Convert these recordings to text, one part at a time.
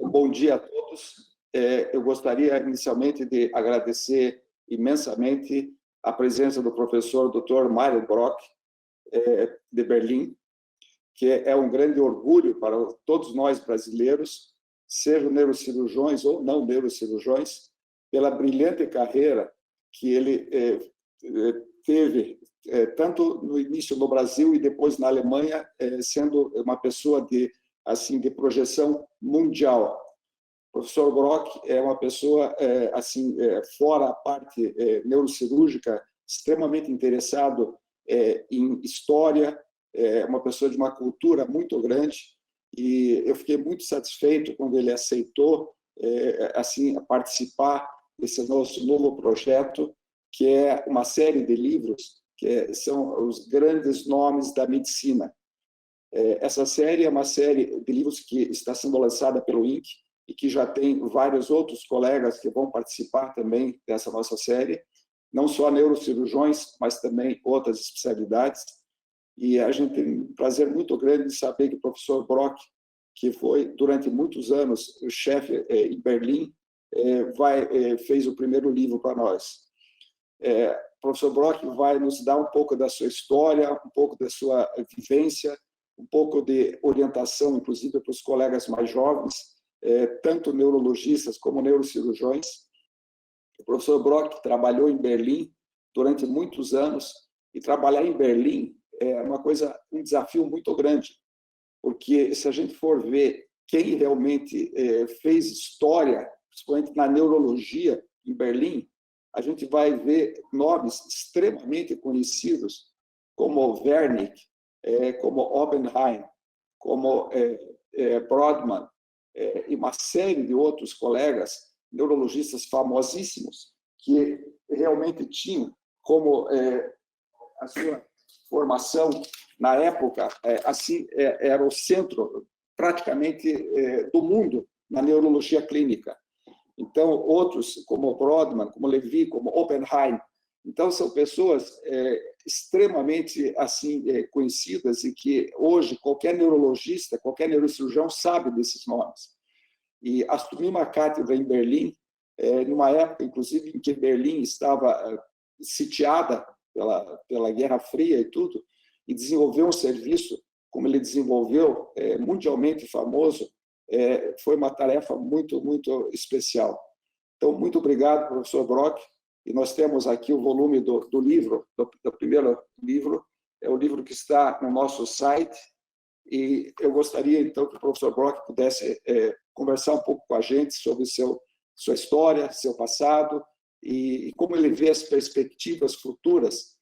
Bom dia a todos. Eu gostaria inicialmente de agradecer imensamente a presença do professor Dr. Mário Brock, de Berlim, que é um grande orgulho para todos nós brasileiros, sejam neurocirurgiões ou não neurocirurgiões, pela brilhante carreira que ele teve, tanto no início no Brasil e depois na Alemanha, sendo uma pessoa de projeção mundial. O professor Brock é uma pessoa, fora a parte neurocirúrgica, extremamente interessado em história, uma pessoa de uma cultura muito grande, e eu fiquei muito satisfeito quando ele aceitou participar desse nosso novo projeto, que é uma série de livros que são os grandes nomes da medicina. Essa série é uma série de livros que está sendo lançada pelo INC e que já tem vários outros colegas que vão participar também dessa nossa série, não só neurocirurgiões, mas também outras especialidades. E a gente tem um prazer muito grande de saber que o professor Brock, que foi durante muitos anos o chefe em Berlim, fez o primeiro livro para nós. O professor Brock vai nos dar um pouco da sua história, um pouco da sua vivência, um pouco de orientação, inclusive, para os colegas mais jovens, tanto neurologistas como neurocirurgiões. O professor Brock trabalhou em Berlim durante muitos anos, e trabalhar em Berlim é um desafio muito grande, porque se a gente for ver quem realmente fez história, principalmente na neurologia em Berlim, a gente vai ver nomes extremamente conhecidos, como Wernicke, como Oppenheim, como Brodmann, e uma série de outros colegas neurologistas famosíssimos que realmente tinham como a sua formação na época era o centro praticamente do mundo na neurologia clínica. Então, outros como Brodmann, como Levy, como Oppenheim, então são pessoas extremamente conhecidas e que hoje qualquer neurologista, qualquer neurocirurgião sabe desses nomes. E assumi uma cátedra em Berlim, numa época, inclusive, em que Berlim estava sitiada pela Guerra Fria e tudo, e desenvolveu um serviço como ele desenvolveu, mundialmente famoso, foi uma tarefa muito, muito especial. Então, muito obrigado, professor Brock. E nós temos aqui o volume do livro, do primeiro livro, é o livro que está no nosso site, e eu gostaria, então, que o professor Brock pudesse conversar um pouco com a gente sobre sua história, seu passado, e como ele vê as perspectivas futuras,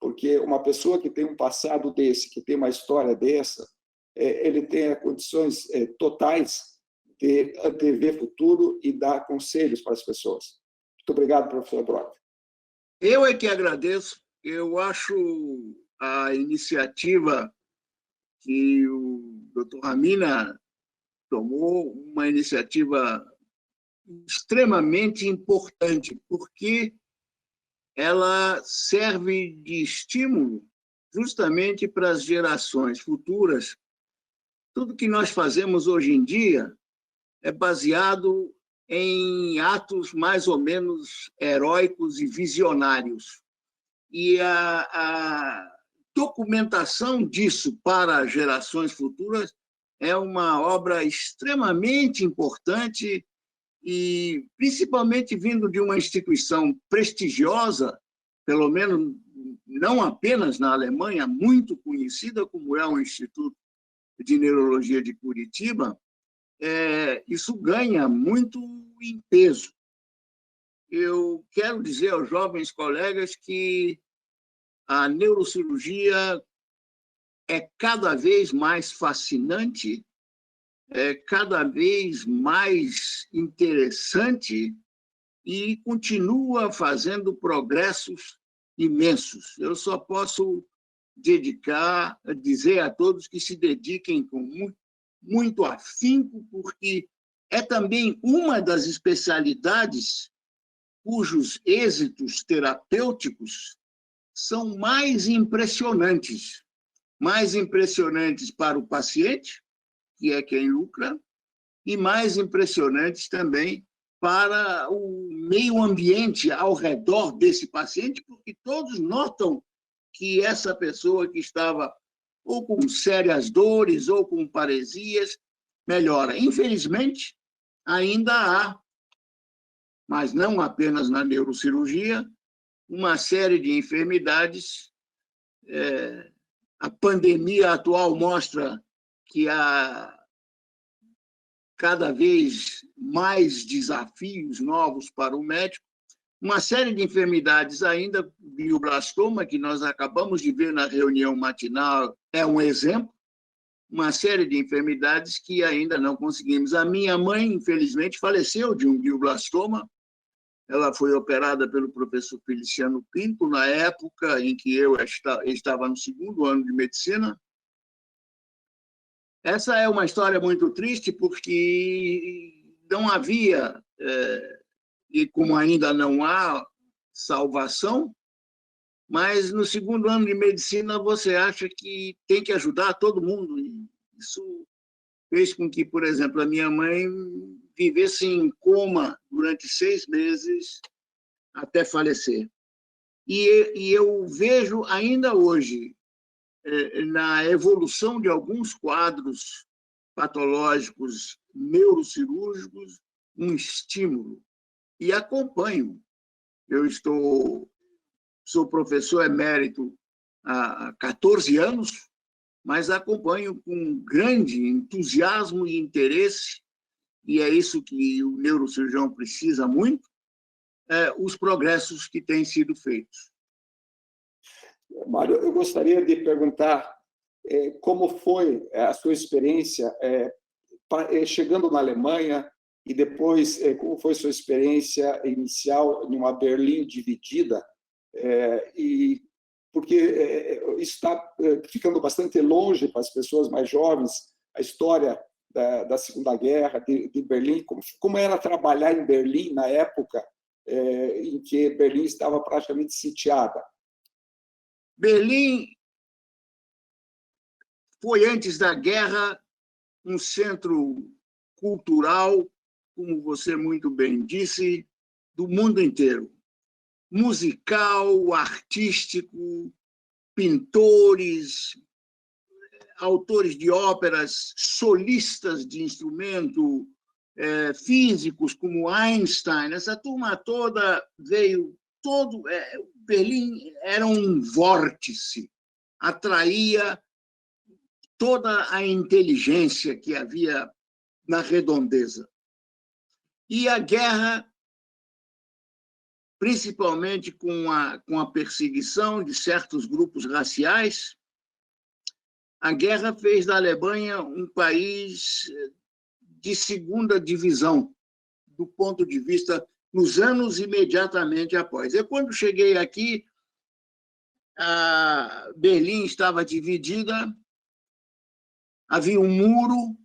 porque uma pessoa que tem um passado desse, que tem uma história dessa, ele tem condições totais de antever futuro e dar conselhos para as pessoas. Muito obrigado, professor Brock. Eu é que agradeço. Eu acho a iniciativa que o Dr. Ramina tomou uma iniciativa extremamente importante, porque ela serve de estímulo justamente para as gerações futuras. Tudo que nós fazemos hoje em dia é baseado em atos mais ou menos heróicos e visionários. E a documentação disso para gerações futuras é uma obra extremamente importante e, principalmente, vindo de uma instituição prestigiosa, pelo menos não apenas na Alemanha, muito conhecida, como é o Instituto de Neurologia de Curitiba, isso ganha muito em peso. Eu quero dizer aos jovens colegas que a neurocirurgia é cada vez mais fascinante, é cada vez mais interessante e continua fazendo progressos imensos. Eu só posso dizer a todos que se dediquem com muito afinco, porque é também uma das especialidades cujos êxitos terapêuticos são mais impressionantes para o paciente, que é quem lucra, e mais impressionantes também para o meio ambiente ao redor desse paciente, porque todos notam que essa pessoa que estava ou com sérias dores ou com paresias melhora. Infelizmente, ainda há, mas não apenas na neurocirurgia, uma série de enfermidades. A pandemia atual mostra que há cada vez mais desafios novos para o médico. Uma série de enfermidades ainda, glioblastoma, que nós acabamos de ver na reunião matinal, é um exemplo. Uma série de enfermidades que ainda não conseguimos. A minha mãe, infelizmente, faleceu de um glioblastoma. Ela foi operada pelo professor Feliciano Pinto, na época em que eu estava no 2º ano de medicina. Essa é uma história muito triste, porque não havia, e como ainda não há, salvação, mas no 2º ano de medicina você acha que tem que ajudar todo mundo. E isso fez com que, por exemplo, a minha mãe vivesse em coma durante 6 meses até falecer. E eu vejo ainda hoje, na evolução de alguns quadros patológicos neurocirúrgicos, um estímulo. E acompanho. Eu sou professor emérito há 14 anos, mas acompanho com grande entusiasmo e interesse, e é isso que o neurocirurgião precisa muito, os progressos que têm sido feitos. Mário, eu gostaria de perguntar como foi a sua experiência chegando na Alemanha e depois como foi sua experiência inicial em uma Berlim dividida, e porque isso está ficando bastante longe para as pessoas mais jovens, a história da Segunda Guerra de Berlim, como era trabalhar em Berlim na época em que Berlim estava praticamente sitiada. Berlim foi, antes da guerra, um centro cultural, como você muito bem disse, do mundo inteiro. Musical, artístico, pintores, autores de óperas, solistas de instrumento, físicos como Einstein. Essa turma toda veio, Berlim era um vórtice, atraía toda a inteligência que havia na redondeza. E a guerra, principalmente com a perseguição de certos grupos raciais, a guerra fez da Alemanha um país de 2ª divisão, do ponto de vista nos anos imediatamente após. Eu, quando cheguei aqui, a Berlim estava dividida, havia um muro,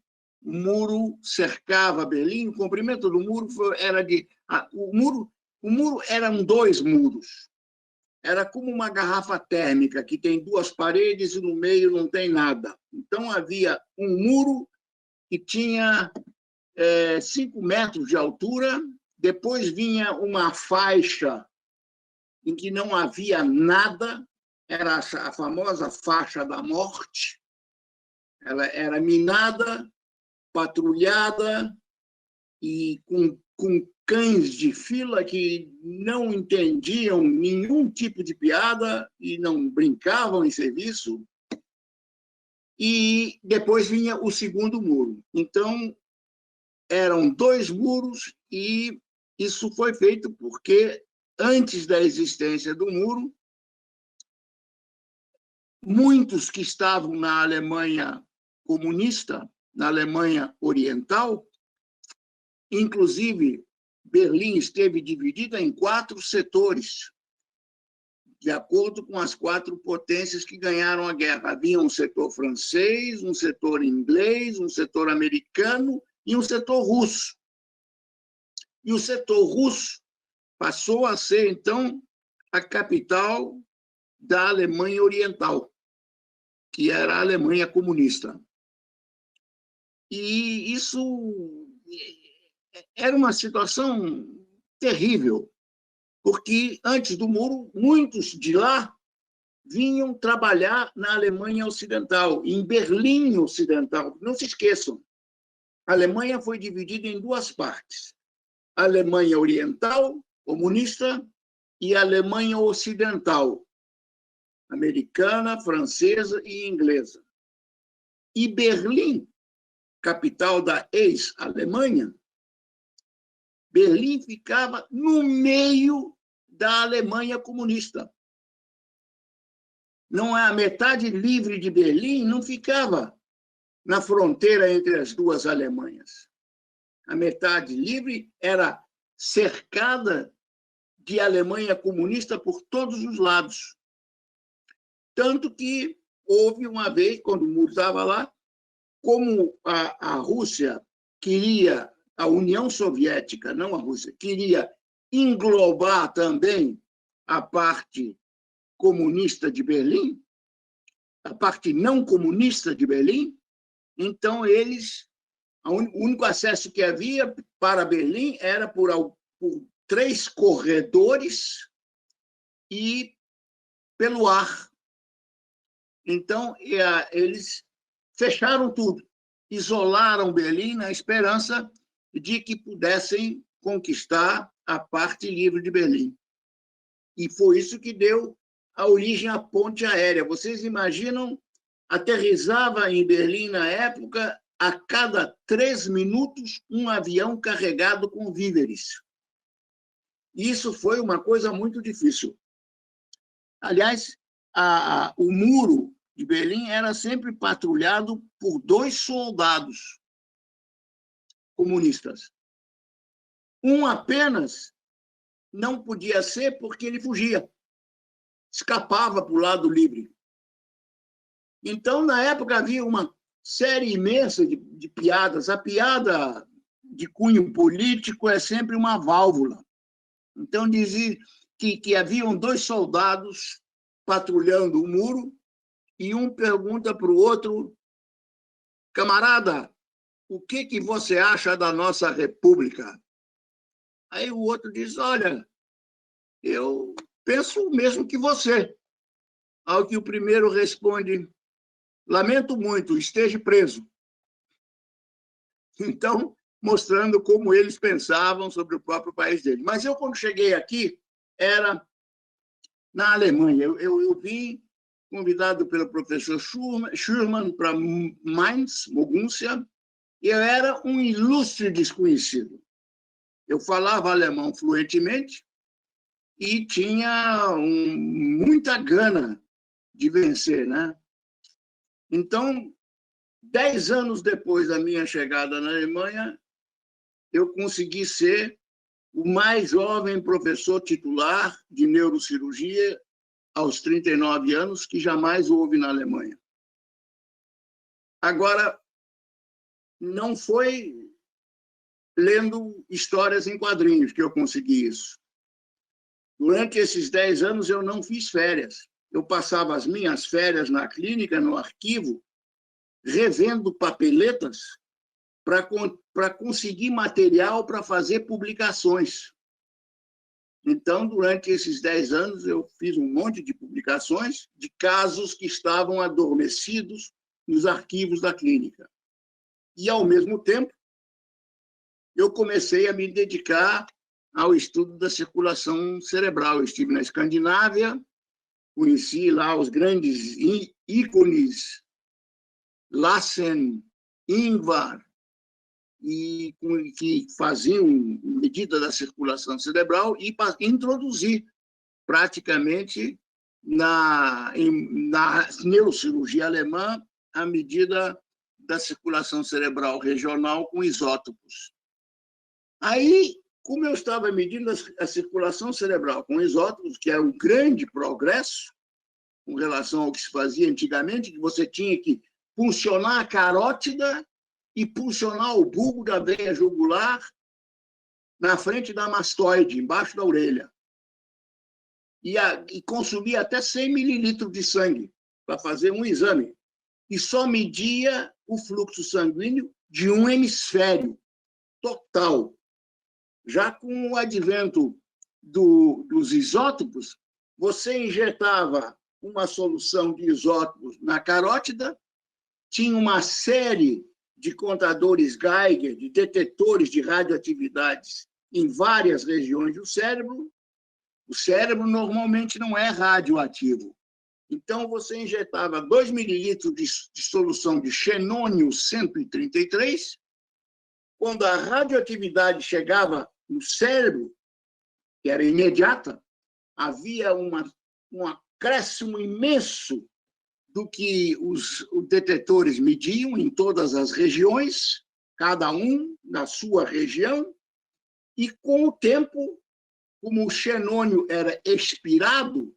o muro cercava Berlim, o comprimento do muro era de... O muro eram 2 muros, era como uma garrafa térmica, que tem 2 paredes e no meio não tem nada. Então, havia um muro que tinha 5 metros de altura, depois vinha uma faixa em que não havia nada, era a famosa faixa da morte. Ela era minada, patrulhada e com cães de fila que não entendiam nenhum tipo de piada e não brincavam em serviço. E depois vinha o 2º muro. Então, eram 2 muros, e isso foi feito porque, antes da existência do muro, muitos que estavam na Alemanha comunista, na Alemanha Oriental, inclusive Berlim esteve dividida em 4 setores, de acordo com as 4 potências que ganharam a guerra. Havia um setor francês, um setor inglês, um setor americano e um setor russo. E o setor russo passou a ser, então, a capital da Alemanha Oriental, que era a Alemanha comunista. E isso era uma situação terrível, porque antes do muro, muitos de lá vinham trabalhar na Alemanha Ocidental, em Berlim Ocidental. Não se esqueçam, a Alemanha foi dividida em duas partes: a Alemanha Oriental, comunista, e a Alemanha Ocidental, americana, francesa e inglesa. E Berlim, capital da ex-Alemanha, Berlim ficava no meio da Alemanha comunista. Não é a metade livre de Berlim, não ficava na fronteira entre as duas Alemanhas. A metade livre era cercada de Alemanha comunista por todos os lados. Tanto que houve uma vez, quando o muro estava lá, como a Rússia queria, a União Soviética, não a Rússia, queria englobar também a parte comunista de Berlim, a parte não comunista de Berlim, então o único acesso que havia para Berlim era por 3 corredores e pelo ar. Então, eles fecharam tudo, isolaram Berlim na esperança de que pudessem conquistar a parte livre de Berlim. E foi isso que deu a origem à ponte aérea. Vocês imaginam, aterrissava em Berlim, na época, a cada 3 minutos, um avião carregado com víveres. Isso foi uma coisa muito difícil. Aliás, o muro de Berlim era sempre patrulhado por 2 soldados comunistas. Um apenas não podia ser porque ele fugia, escapava para o lado livre. Então, na época, havia uma série imensa de piadas. A piada de cunho político é sempre uma válvula. Então, dizia que haviam 2 soldados patrulhando o muro e um pergunta para o outro: camarada, o que você acha da nossa república? Aí o outro diz: olha, eu penso o mesmo que você. Ao que o primeiro responde: lamento muito, esteja preso. Então, mostrando como eles pensavam sobre o próprio país dele. Mas eu, quando cheguei aqui, era na Alemanha. Eu vim convidado pelo professor Schurman para Mainz, Mogúncia, e eu era um ilustre desconhecido. Eu falava alemão fluentemente e tinha muita gana de vencer, né? Então, 10 anos depois da minha chegada na Alemanha, eu consegui ser o mais jovem professor titular de neurocirurgia aos 39 anos que jamais houve na Alemanha. Agora, não foi lendo histórias em quadrinhos que eu consegui isso. Durante esses 10 anos, eu não fiz férias. Eu passava as minhas férias na clínica, no arquivo, revendo papeletas para conseguir material para fazer publicações. Então, durante esses 10 anos, eu fiz um monte de publicações de casos que estavam adormecidos nos arquivos da clínica. E, ao mesmo tempo, eu comecei a me dedicar ao estudo da circulação cerebral. Eu estive na Escandinávia, conheci lá os grandes ícones, Lassen, Ingvar, e que faziam medida da circulação cerebral e introduzi praticamente na neurocirurgia alemã a medida da circulação cerebral regional com isótopos. Aí, como eu estava medindo a circulação cerebral com isótopos, que é um grande progresso com relação ao que se fazia antigamente, que você tinha que puncionar a carótida e puncionar o bulbo da veia jugular na frente da mastoide, embaixo da orelha. E consumir até 100 mililitros de sangue para fazer um exame. E só media o fluxo sanguíneo de um hemisfério. total. Já com o advento dos isótopos, você injetava uma solução de isótopos na carótida, tinha uma série de contadores Geiger, de detetores de radioatividades em várias regiões do cérebro. O cérebro normalmente não é radioativo. Então, você injetava 2 mililitros de solução de xenônio 133. Quando a radioatividade chegava no cérebro, que era imediata, havia um acréscimo imenso do que os detetores mediam em todas as regiões, cada um na sua região, e com o tempo, como o xenônio era expirado,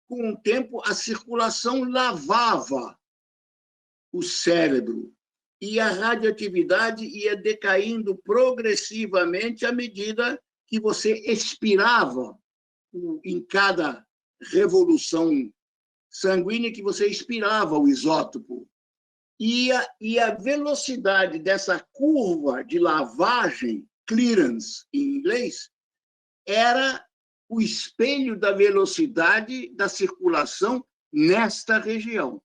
com o tempo a circulação lavava o cérebro e a radioatividade ia decaindo progressivamente à medida que você expirava em cada revolução sanguínea, que você expirava o isótopo. E a velocidade dessa curva de lavagem, clearance em inglês, era o espelho da velocidade da circulação nesta região.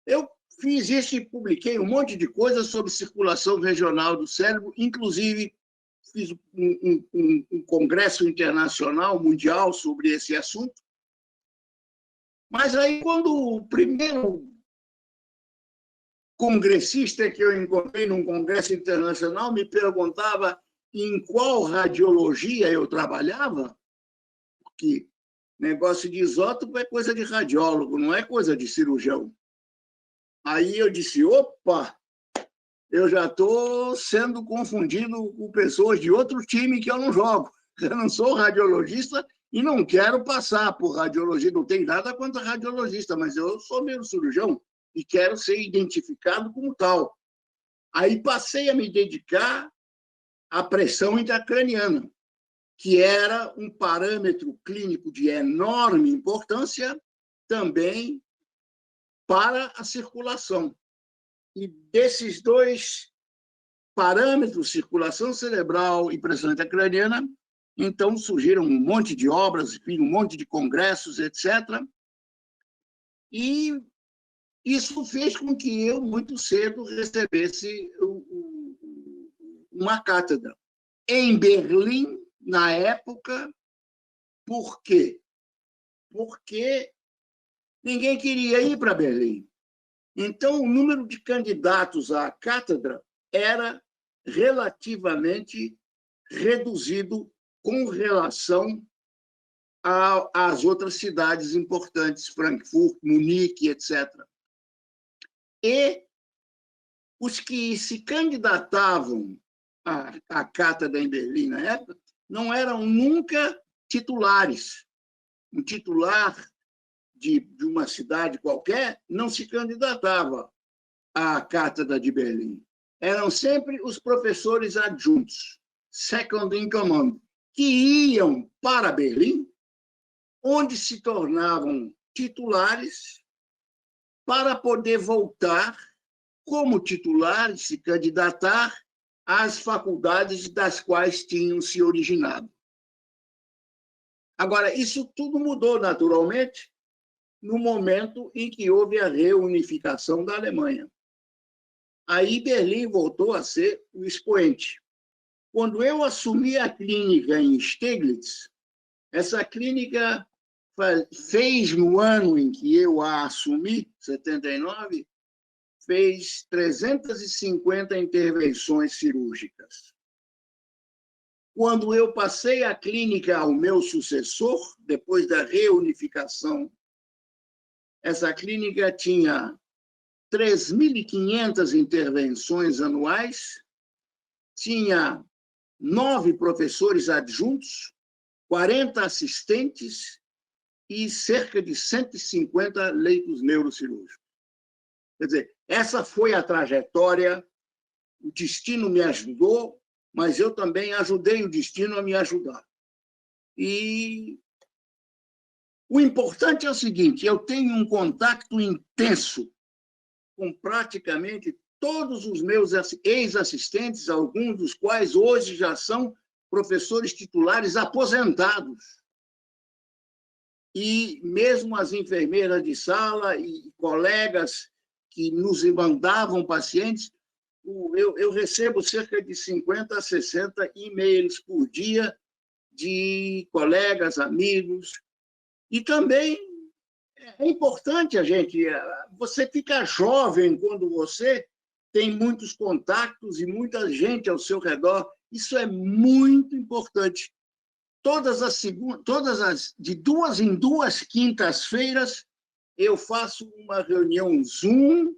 Eu fiz isso e publiquei um monte de coisas sobre circulação regional do cérebro, inclusive fiz um congresso internacional, mundial, sobre esse assunto. Mas aí, quando o primeiro congressista que eu encontrei num congresso internacional me perguntava em qual radiologia eu trabalhava, porque negócio de isótopo é coisa de radiólogo, não é coisa de cirurgião. Aí eu disse, opa, eu já estou sendo confundido com pessoas de outro time que eu não jogo. Eu não sou radiologista e não quero passar por radiologia, não tem nada contra radiologista, mas eu sou neurocirurgião e quero ser identificado como tal. Aí passei a me dedicar à pressão intracraniana, que era um parâmetro clínico de enorme importância também para a circulação. E desses dois parâmetros, circulação cerebral e pressão intracraniana, então surgiram um monte de obras, um monte de congressos, etc. E isso fez com que eu, muito cedo, recebesse uma cátedra. Em Berlim, na época, por quê? Porque ninguém queria ir para Berlim. Então, o número de candidatos à cátedra era relativamente reduzido com relação às outras cidades importantes, Frankfurt, Munique, etc. E os que se candidatavam à cátedra em Berlim na época não eram nunca titulares. Um titular de uma cidade qualquer não se candidatava à cátedra de Berlim. Eram sempre os professores adjuntos, second in command, que iam para Berlim, onde se tornavam titulares para poder voltar como titulares, se candidatar às faculdades das quais tinham se originado. Agora, isso tudo mudou naturalmente no momento em que houve a reunificação da Alemanha. Aí Berlim voltou a ser o expoente. Quando eu assumi a clínica em Steglitz, essa clínica fez, no ano em que eu a assumi, 79, fez 350 intervenções cirúrgicas. Quando eu passei a clínica ao meu sucessor, depois da reunificação, essa clínica tinha 3.500 intervenções anuais, tinha 9 professores adjuntos, 40 assistentes e cerca de 150 leitos neurocirúrgicos. Quer dizer, essa foi a trajetória, o destino me ajudou, mas eu também ajudei o destino a me ajudar. E o importante é o seguinte, eu tenho um contato intenso com praticamente todos os meus ex-assistentes, alguns dos quais hoje já são professores titulares aposentados. E mesmo as enfermeiras de sala e colegas que nos mandavam pacientes, eu recebo cerca de 50 a 60 e-mails por dia de colegas, amigos. E também é importante você fica jovem quando você tem muitos contatos e muita gente ao seu redor. Isso é muito importante. De 2 em 2 quintas-feiras, eu faço uma reunião Zoom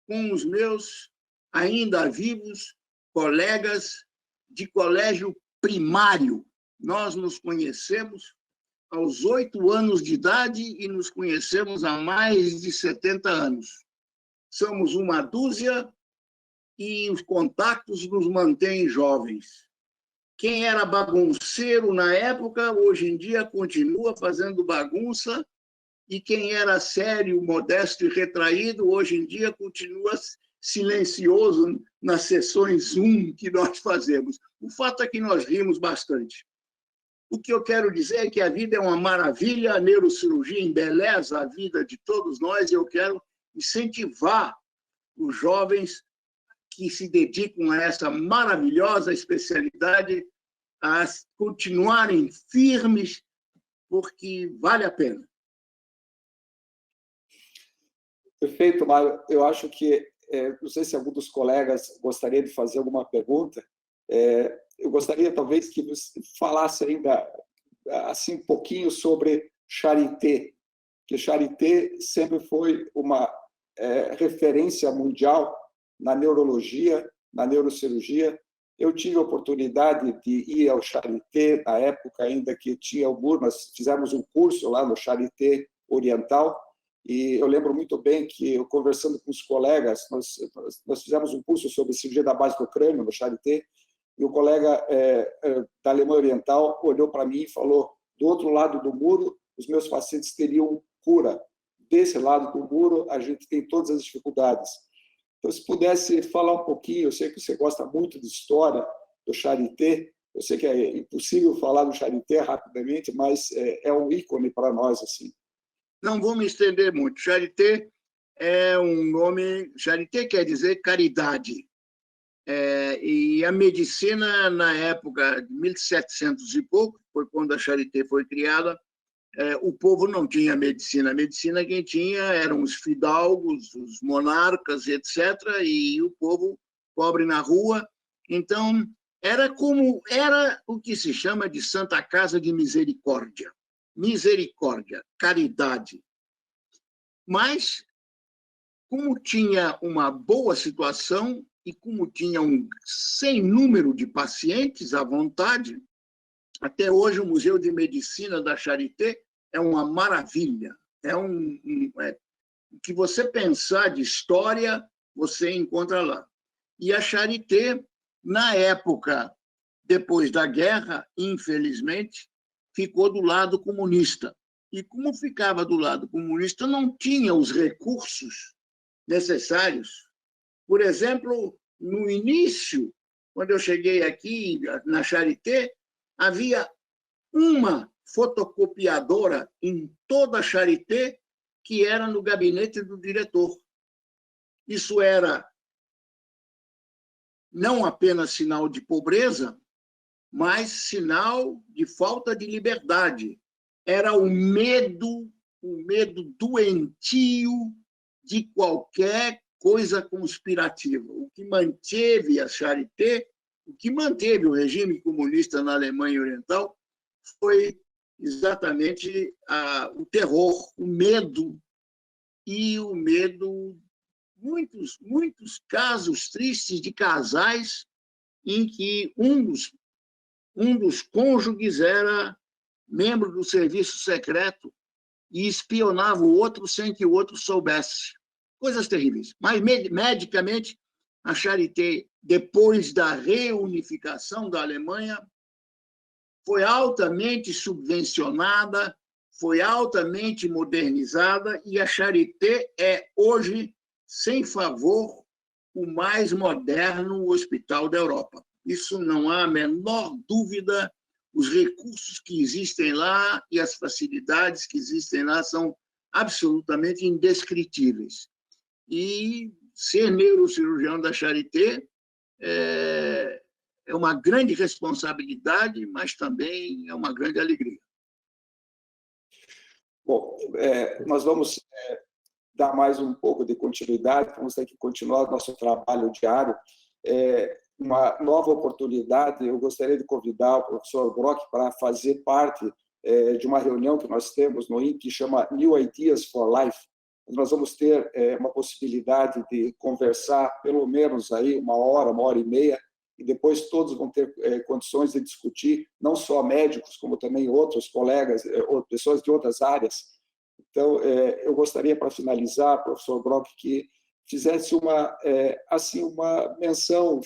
com os meus ainda vivos colegas de colégio primário. Nós nos conhecemos aos 8 anos de idade e nos conhecemos há mais de 70 anos. Somos uma dúzia e os contatos nos mantêm jovens. Quem era bagunceiro na época, hoje em dia continua fazendo bagunça, e quem era sério, modesto e retraído, hoje em dia continua silencioso nas sessões Zoom que nós fazemos. O fato é que nós rimos bastante. O que eu quero dizer é que a vida é uma maravilha, a neurocirurgia embeleza a vida de todos nós, e eu quero incentivar os jovens que se dedicam a essa maravilhosa especialidade a continuarem firmes, porque vale a pena. Perfeito, Mário. Eu acho que, não sei se algum dos colegas gostaria de fazer alguma pergunta. Eu gostaria, talvez, que você falasse ainda assim, um pouquinho sobre Charité, que Charité sempre foi uma referência mundial na neurologia, na neurocirurgia. Eu tive a oportunidade de ir ao Charité, na época ainda que tinha o MUR, nós fizemos um curso lá no Charité Oriental, e eu lembro muito bem que, eu conversando com os colegas, nós fizemos um curso sobre cirurgia da base do crânio no Charité, e o colega da Alemanha Oriental olhou para mim e falou: do outro lado do muro, os meus pacientes teriam cura. Desse lado do muro, a gente tem todas as dificuldades. Então, se pudesse falar um pouquinho, eu sei que você gosta muito de história do Charité, eu sei que é impossível falar do Charité rapidamente, mas é um ícone para nós, assim. Não vou me estender muito. Charité é um nome... Charité quer dizer caridade. E a medicina, na época de 1700 e pouco, foi quando a Charité foi criada, o povo não tinha medicina. A medicina quem tinha eram os fidalgos, os monarcas, etc., e o povo pobre na rua. Então, era o que se chama de Santa Casa de Misericórdia. Misericórdia, caridade. Mas, como tinha uma boa situação e como tinha um sem número de pacientes à vontade, até hoje o Museu de Medicina da Charité é uma maravilha. O que você pensar de história, você encontra lá. E a Charité, na época, depois da guerra, infelizmente, ficou do lado comunista. E como ficava do lado comunista, não tinha os recursos necessários. Por exemplo, no início, quando eu cheguei aqui na Charité, havia uma fotocopiadora em toda a Charité que era no gabinete do diretor. Isso era não apenas sinal de pobreza, mas sinal de falta de liberdade. Era o medo doentio de qualquer coisa conspirativa. O que manteve a Charité, o que manteve o regime comunista na Alemanha Oriental, foi exatamente o terror, o medo, muitos casos tristes de casais em que um dos cônjuges era membro do serviço secreto e espionava o outro sem que o outro soubesse. Coisas terríveis. Mas, medicamente, a Charité, depois da reunificação da Alemanha, foi altamente subvencionada, foi altamente modernizada, e a Charité é, hoje, sem favor o mais moderno hospital da Europa. Isso não há a menor dúvida. Os recursos que existem lá e as facilidades que existem lá são absolutamente indescritíveis. E ser neurocirurgião da Charité é uma grande responsabilidade, mas também é uma grande alegria. Bom, nós vamos dar mais um pouco de continuidade, vamos ter que continuar o nosso trabalho diário. Uma nova oportunidade, eu gostaria de convidar o professor Brock para fazer parte de uma reunião que nós temos no INPE, que chama New Ideas for Life. Nós vamos ter uma possibilidade de conversar pelo menos aí 1 hora, 1 hora e meia, e depois todos vão ter condições de discutir, não só médicos, como também outros colegas, ou pessoas de outras áreas. Então, eu gostaria, para finalizar, professor Brock, que fizesse uma menção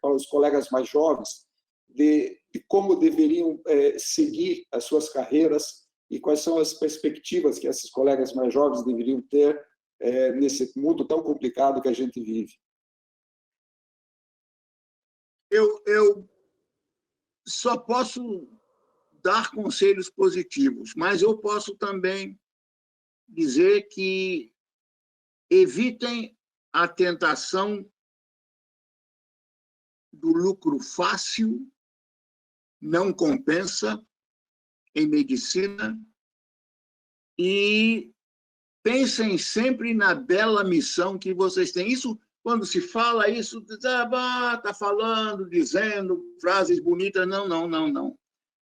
para os colegas mais jovens de como deveriam seguir as suas carreiras e quais são as perspectivas que esses colegas mais jovens deveriam ter nesse mundo tão complicado que a gente vive. Eu só posso dar conselhos positivos, mas eu posso também dizer que evitem a tentação do lucro fácil, não compensa em medicina, e pensem sempre na bela missão que vocês têm. Isso, quando se fala isso, está falando, dizendo frases bonitas. Não, não, não, não.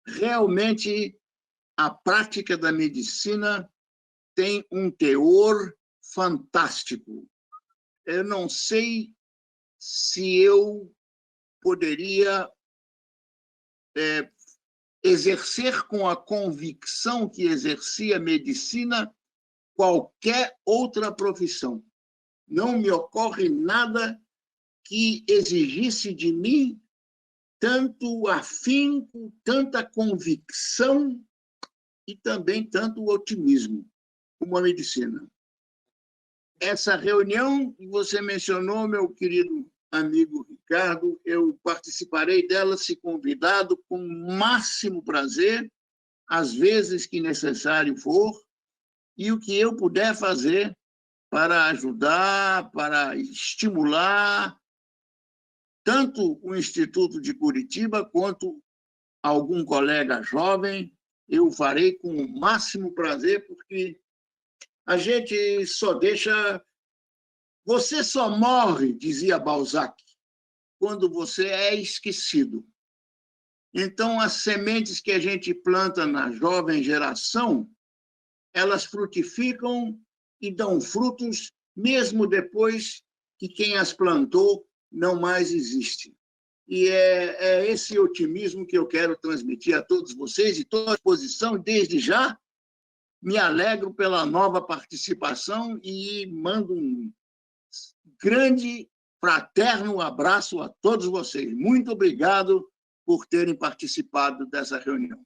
Realmente, a prática da medicina tem um teor fantástico. Eu não sei se eu poderia exercer com a convicção que exercia a medicina qualquer outra profissão. Não me ocorre nada que exigisse de mim tanto afinco, tanta convicção e também tanto otimismo como a medicina. Essa reunião que você mencionou, meu querido amigo Ricardo, eu participarei dela, se convidado, com o máximo prazer, às vezes que necessário for, e o que eu puder fazer para ajudar, para estimular tanto o Instituto de Curitiba quanto algum colega jovem, eu farei com o máximo prazer, porque a gente só deixa... Você só morre, dizia Balzac, quando você é esquecido. Então, as sementes que a gente planta na jovem geração, elas frutificam e dão frutos, mesmo depois que quem as plantou não mais existe. E é esse otimismo que eu quero transmitir a todos vocês, e estou à disposição desde já. Me alegro pela nova participação e mando um grande, fraterno abraço a todos vocês. Muito obrigado por terem participado dessa reunião.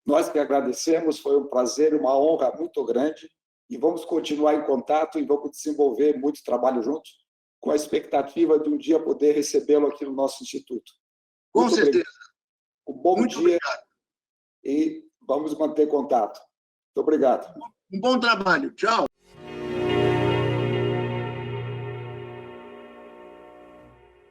Nós que agradecemos, foi um prazer, uma honra muito grande, e vamos continuar em contato e vamos desenvolver muito trabalho juntos, com a expectativa de um dia poder recebê-lo aqui no nosso instituto. Com certeza. Um bom muito dia obrigado. E vamos manter contato. Muito obrigado. Um bom trabalho. Tchau.